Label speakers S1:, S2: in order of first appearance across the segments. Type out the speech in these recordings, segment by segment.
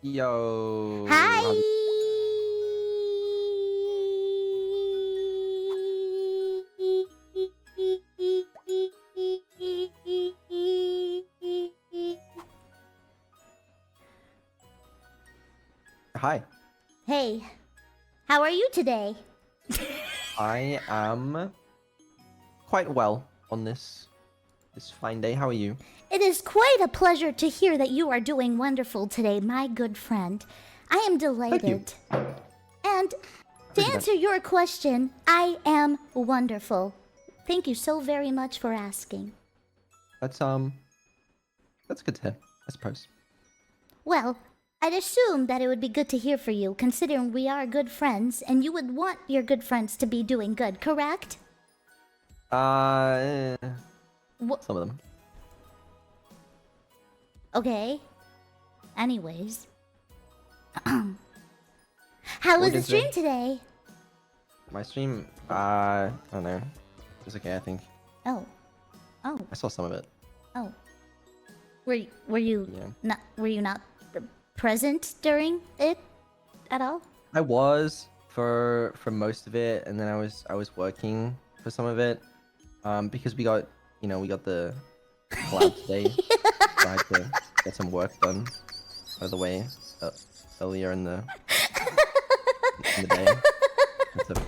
S1: Yo.
S2: Hi.
S1: Hi.
S2: Hey, how are you today?
S1: I am quite well on this fine day. How are you?
S2: It is quite a pleasure to hear that you are doing wonderful today, my good friend. I am
S1: Thank you.
S2: delighted. And to
S1: Appreciate that.
S2: answer your question, I am wonderful. Thank you so very much for asking.
S1: That's good to hear, I suppose.
S2: Well, I'd assume that it would be good to hear for you, considering we are good friends, and you would want your good friends to be doing good, correct?
S1: Uh,
S2: Wh-
S1: some of them.
S2: Okay. Anyways. How was
S1: We're
S2: the
S1: good
S2: stream today?
S1: My stream, I don't know. It was okay, I think.
S2: Oh. Oh.
S1: I saw some of it.
S2: Oh. Were you
S1: Yeah.
S2: not present during it at all?
S1: I was for most of it, and then I was working for some of it. Because we got the collab today. So I had to get some work done, by the way, earlier in the day. That's a-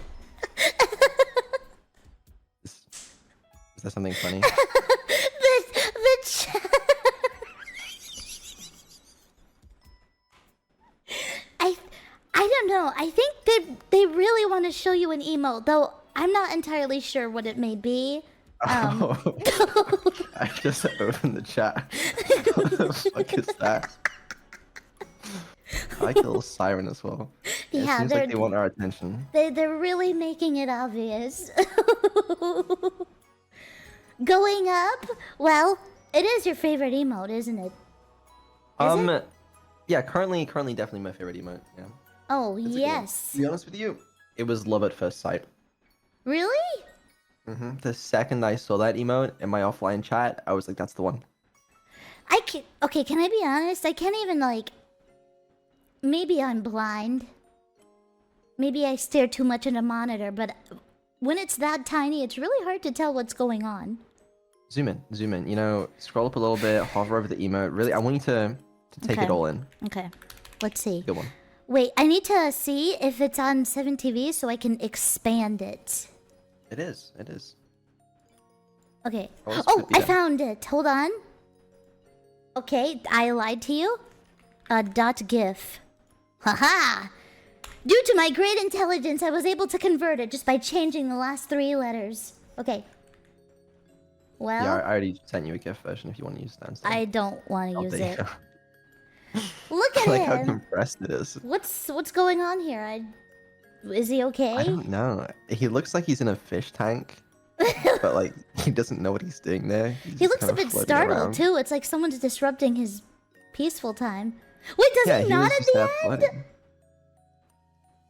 S1: is that something funny?
S2: the I don't know. I think they really want to show you an emote, though I'm not entirely sure what it may be.
S1: Oh, I just opened the chat. What the fuck is that? I like the little siren as well. It
S2: Yeah,
S1: seems like they want our attention.
S2: they're really making it obvious. Going up? Well, it is your favorite emote, isn't it? Is it?
S1: Yeah, currently definitely my favorite emote. Yeah.
S2: Oh,
S1: It's a good one.
S2: yes.
S1: To be honest with you, it was love at first sight.
S2: Really?
S1: The second I saw that emote in my offline chat, I was like, that's the one.
S2: Okay, can I be honest? I can't even, like... Maybe I'm blind. Maybe I stare too much at a monitor, but when it's that tiny, it's really hard to tell what's going on.
S1: Zoom in. You know, scroll up a little bit, hover over the emote. Really, I want you to take
S2: Okay.
S1: it all in.
S2: Okay, let's see.
S1: Good one.
S2: Wait, I need to see if it's on 7TV so I can expand it.
S1: It is.
S2: Okay.
S1: Oh, this
S2: Oh,
S1: could be
S2: I
S1: there.
S2: found it. Hold on. Okay, I lied to you. .gif. Haha! Due to my great intelligence, I was able to convert it just by changing the last 3 letters. Okay. Well,
S1: Yeah, I already sent you a GIF version if you want to use that instead.
S2: I don't want to
S1: Oh,
S2: use
S1: there you
S2: it.
S1: go.
S2: Look at
S1: I like how
S2: him.
S1: compressed it is.
S2: What's going on here? Is he okay?
S1: I don't know. He looks like he's in a fish tank, but like he doesn't know what he's doing there. He's
S2: He
S1: just
S2: looks a
S1: kind of
S2: bit
S1: floating
S2: startled
S1: around.
S2: too. It's like someone's disrupting his peaceful time. Wait, does he
S1: he
S2: not
S1: was
S2: at
S1: just
S2: the
S1: there
S2: end?
S1: floating.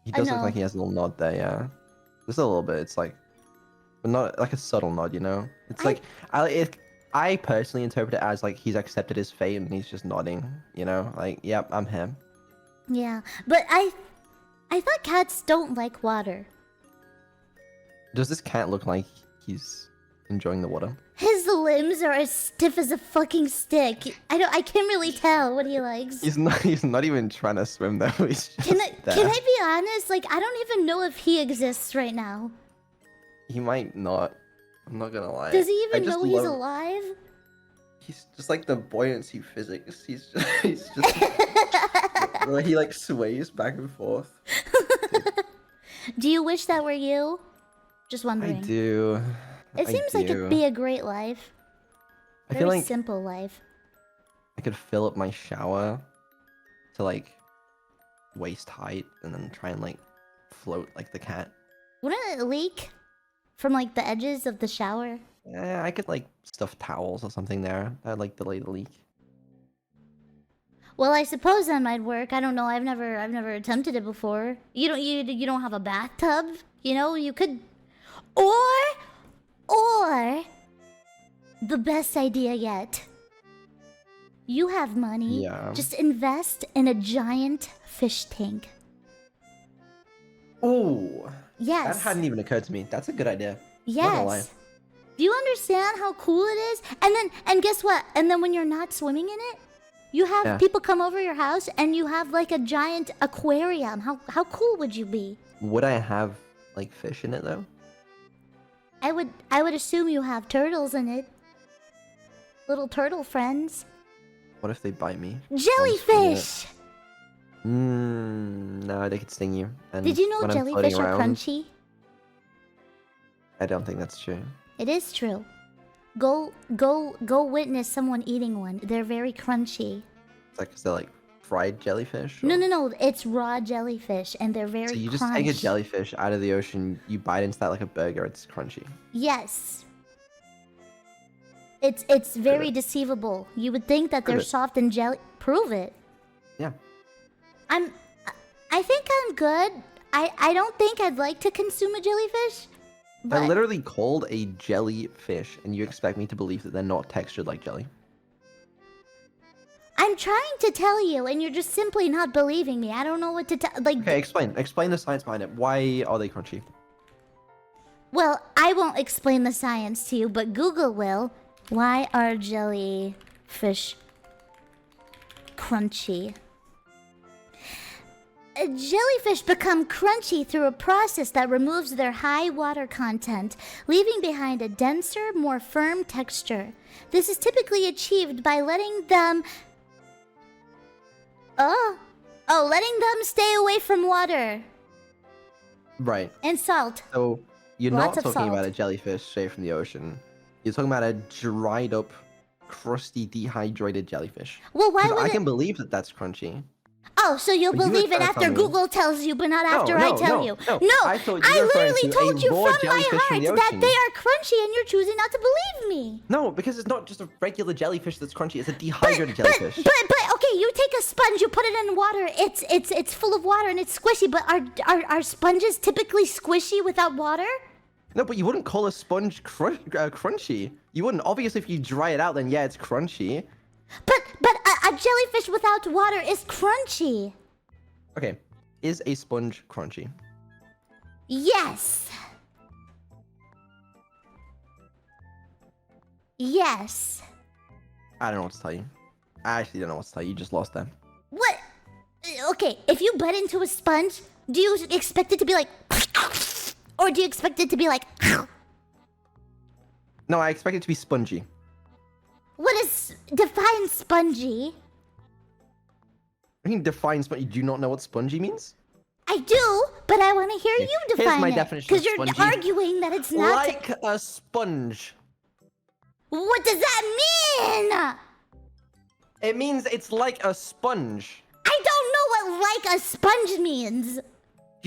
S1: He
S2: I
S1: does look
S2: know.
S1: like he has a little nod there, yeah. Just a little bit. It's like, but not like a subtle nod, you know. It's like I personally interpret it as like he's accepted his fate and he's just nodding, you know. Like, yep, I'm him.
S2: Yeah, but I thought cats don't like water.
S1: Does this cat look like he's enjoying the water?
S2: His limbs are as stiff as a fucking stick. I can't really tell what he likes.
S1: He's not even trying to swim though. He's just
S2: Can
S1: there.
S2: I be honest? Like, I don't even know if he exists right now.
S1: He might not. I'm not gonna lie.
S2: Does he
S1: I
S2: even
S1: just
S2: know he's
S1: love-
S2: alive?
S1: He's just like the buoyancy physics. He's just where he like sways back and forth.
S2: Do you wish that were you? Just
S1: I
S2: wondering.
S1: do.
S2: It seems like it'd be a great life.
S1: I
S2: Very
S1: feel like
S2: simple life.
S1: I could fill up my shower to like waist height and then try and like float like the cat.
S2: Wouldn't it leak from like the edges of the shower?
S1: Yeah, I could like stuff towels or something there. That'd like delay the leak.
S2: Well, I suppose that might work. I don't know. I've never attempted it before. You don't have a bathtub, you know? You could, or the best idea yet. You have money.
S1: Yeah.
S2: Just invest in a giant fish tank.
S1: Oh.
S2: Yes.
S1: That hadn't even occurred to me. That's a good idea. Not gonna lie.
S2: Yes. Do you understand how cool it is? And guess what? And then when you're not swimming in it, you have people come over your house and you have like a giant aquarium. How cool would you be?
S1: Would I have like fish in it though?
S2: I would assume you have turtles in it. Little turtle friends.
S1: What if they bite me?
S2: Jellyfish!
S1: No, they could sting you. And
S2: Did you know
S1: when I'm
S2: jellyfish
S1: floating
S2: are
S1: around,
S2: crunchy?
S1: I don't think that's true.
S2: It is true. Go witness someone eating one. They're very crunchy.
S1: It's like, is that like fried jellyfish? Or...
S2: No. It's raw jellyfish, and they're very.
S1: So you just take a jellyfish out of the ocean, you bite into that like a burger. It's crunchy.
S2: Yes. It's very deceivable. You would think that they're soft and jelly. Prove it.
S1: Yeah.
S2: I think I'm good. I don't think I'd like to consume a jellyfish. But
S1: They're literally called a jellyfish, and you expect me to believe that they're not textured like jelly?
S2: I'm trying to tell you, and you're just simply not believing me. I don't know what to tell. Like,
S1: Okay, explain. Explain the science behind it. Why are they crunchy?
S2: well, I won't explain the science to you, but Google will. Why are jellyfish crunchy? Jellyfish become crunchy through a process that removes their high water content, leaving behind a denser, more firm texture. This is typically achieved by letting them... letting them stay away from water.
S1: Right.
S2: And salt.
S1: So you're
S2: Lots
S1: not
S2: of
S1: talking
S2: salt.
S1: about a jellyfish straight from the ocean. You're talking about a dried up, crusty, dehydrated jellyfish.
S2: Well, why
S1: 'Cause
S2: would
S1: I
S2: it...
S1: can believe that that's crunchy.
S2: Oh, so you'll
S1: But you were
S2: believe it
S1: trying to
S2: after
S1: tell me-
S2: Google tells you, but not after I tell you.
S1: No. I thought you
S2: I
S1: were referring
S2: literally
S1: to a
S2: told you
S1: raw
S2: from my
S1: jellyfish from
S2: heart
S1: the
S2: that
S1: ocean.
S2: they are crunchy, and you're choosing not to believe me.
S1: No, because it's not just a regular jellyfish that's crunchy. It's a dehydrated jellyfish.
S2: But okay, you take a sponge, you put it in water. It's full of water and it's squishy. But are sponges typically squishy without water?
S1: No, but you wouldn't call a sponge crunchy. You wouldn't. Obviously, if you dry it out, then yeah, it's crunchy.
S2: But a jellyfish without water is crunchy.
S1: Okay, is a sponge crunchy?
S2: Yes. Yes.
S1: I don't know what to tell you. I actually don't know what to tell you. You just lost them.
S2: What? Okay, if you bite into a sponge, do you expect it to be like... Or do you expect it to be like...
S1: No, I expect it to be spongy.
S2: What is... Define spongy?
S1: I mean, define spongy. Do you not know what spongy means?
S2: I do, but I want to hear you define
S1: Here's my
S2: it.
S1: definition
S2: Because
S1: of
S2: you're
S1: spongy.
S2: arguing that it's not...
S1: Like a sponge.
S2: What does that mean?
S1: It means it's like a sponge.
S2: I don't know what like a sponge means.
S1: Do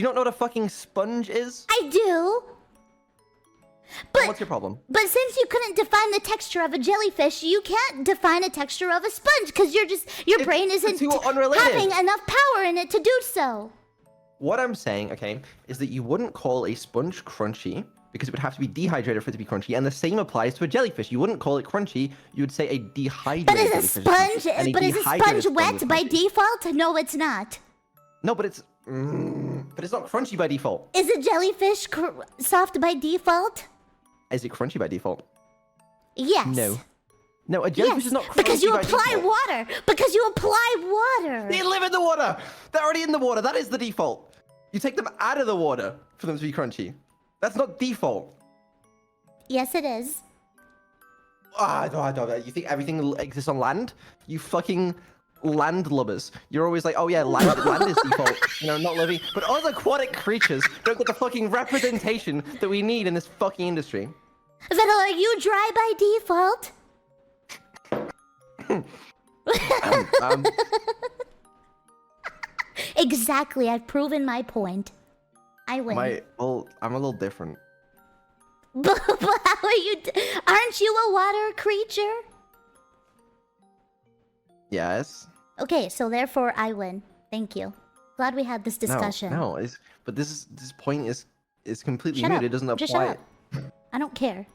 S1: you not know what a fucking sponge is?
S2: I do.
S1: Then
S2: But
S1: what's your problem?
S2: But since you couldn't define the texture of a jellyfish, you can't define a texture of a sponge because your brain isn't
S1: two are unrelated.
S2: having enough power in it to do so.
S1: What I'm saying, okay, is that you wouldn't call a sponge crunchy because it would have to be dehydrated for it to be crunchy, and the same applies to a jellyfish. You wouldn't call it crunchy, you would say a dehydrated
S2: But is a
S1: jellyfish
S2: sponge
S1: and
S2: but is a
S1: dehydrated
S2: sponge wet
S1: is
S2: by
S1: crunchy.
S2: default? No, it's not.
S1: No, but it's not crunchy by default.
S2: Is a jellyfish soft by default?
S1: Is it crunchy by default?
S2: Yes.
S1: No, a jellyfish is not crunchy
S2: because you
S1: by
S2: apply
S1: default.
S2: water. Because you apply water.
S1: They live in the water. They're already in the water. That is the default. You take them out of the water for them to be crunchy. That's not default.
S2: Yes, it is.
S1: You think everything exists on land? You fucking landlubbers. You're always like, oh yeah, land is default. You know, not living. But us aquatic creatures don't get the fucking representation that we need in this fucking industry.
S2: Vedal, are you dry by default? Exactly, I've proven my point. I win.
S1: I'm a little different.
S2: But how are you? Aren't you a water creature?
S1: Yes.
S2: Okay, so therefore I win. Thank you. Glad we had this discussion.
S1: No, but this point is completely
S2: Shut
S1: moot.
S2: up.
S1: It doesn't
S2: Just
S1: apply.
S2: shut up. I don't care.